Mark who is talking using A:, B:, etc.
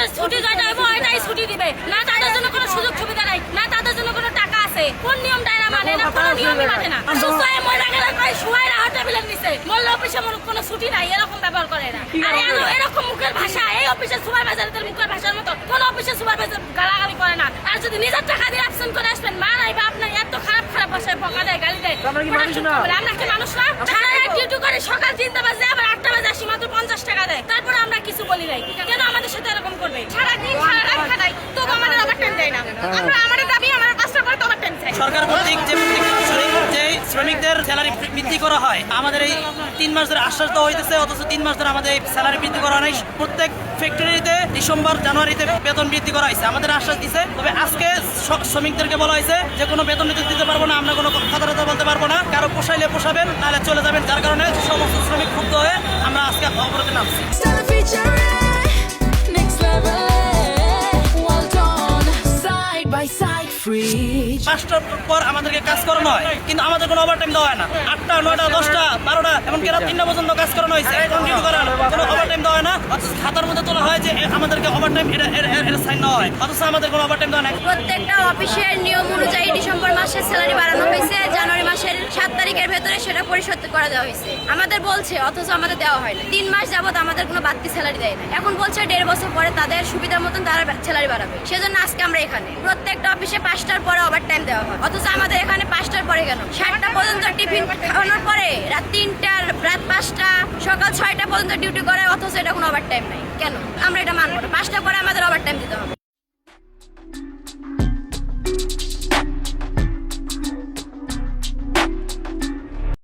A: তাদের ছুটি যেটা হবে ওইটাই ছুটি দিবে না, তাদের জন্য কোনো সুযোগ সুবিধা নাই, না তাদের জন্য কোনো টাকা আছে। কোন নিয়মটা এরা মানে না, কোনো নিয়মই মানে না। সুস্থ হয়ে মরে গেলে কয় শুয়ে রাহা টেবিলের নিচে, মরলে অফিসে কোনো ছুটি নাই, এরকম ব্যবহার করে না। আর এরকম মুখের ভাষা এই অফিসের সুপারভাইজারদের মুখের ভাষার মতো কোন অফিসের সুপারভাইজার গালাগালি করে না। আর যদি নিজের টাকা দিয়ে অ্যাবসেন্ট করে আসবেন মা নাই বা আপনার এত খারাপ খারাপ ভাষায় বকা দেয়, গালি দেয়, আমরা কি মানুষ না? সারা রাত ডিউটি করে সকাল 3টা বাজে আবার 8টা বাজে আসি, মাত্র 50 টাকা দেয়, তারপরে আমরা কিছু বলি নাই। কেন আমাদের সাথে এরকম করবে? সারাদিন সারা রাত খাটাই, তবু আমাদের ওভারটাইম দেয় না। আমরা আমাদের দাবি আমার 5টা পরে ওভারটাইম চাই।
B: সরকার কর্তৃক যে শ্রমিকদের স্যালারি বৃদ্ধি করা হয়, আমাদের এই 3 মাস ধরে আশ্বাস দেওয়া হইতেছে, অথচ 3 মাস ধরে আমাদের এই স্যালারি বৃদ্ধি করা নাই। প্রত্যেক ফ্যাক্টরিতে ডিসেম্বর জানুয়ারিতে বেতন বৃদ্ধি করা হয়েছে, আমাদের আশ্বাস দিছে। তবে আজকে শ্রমিকদেরকে বলা হয়েছে যে কোনো বেতন দিতে পারবো না, আমরা কোনো কথা বলতে পারবো না, কারো পোষাইলে পোষাবেন, নাহলে চলে যাবেন। যার কারণে সমস্ত শ্রমিক ক্ষুব্ধ হয়ে আমরা আজকে অবরোধে নামছি। পাঁচটার পর আমাদেরকে কাজ করানো হয়, কিন্তু আমাদের কোনো ওভারটাইম দেওয়া হয় না। 8টা 9টা 10টা 12টা এমনকি রাত 3টা পর্যন্ত কাজ করানো হয়েছে, কোনো ওভারটাইম দেওয়া হয় না। অথচ খাতার মধ্যে তোলা হয় যে আমাদেরকে ওভারটাইম এটা সাইন নেওয়া হয়, অথচ আমাদের কোনো ওভারটাইম দেওয়া নাই।
A: প্রত্যেকটা অফিসের নিয়ম অনুযায়ী ডিসেম্বর মাসের স্যালারি বাড়ানো হয়েছে, জানুয়ারি মাসের 7 তারিখের ভেতরে সেটা পরিশোধ করে দেওয়া হয়েছে। আমাদের বলছে, অথচ আমাদের দেওয়া হয় না। 3 মাস যাবত আমাদের কোনো বাড়তি স্যালারি দেয় না। এখন বলছে 1.5 বছর পরে তাদের সুবিধার মতন তারা স্যালারি বাড়াবে। সেজন্য আজকে আমরা এখানে প্রত্যেকটা অফিসে 5টার পরে ওভারটাইম দেওয়া হয়, অথচ আমাদের এখানে 5টার পরে কেন? 7টা পর্যন্ত টিফিন খাওয়ানোর পরে রাত 3টা রাত 5টা সকাল 6টা পর্যন্ত ডিউটি করে, অথচ এটা কোনো ওভারটাইম নাই। কেন আমরা এটা মানবো না? 5টা পরে আমাদের ওভারটাইম দিতে হবে।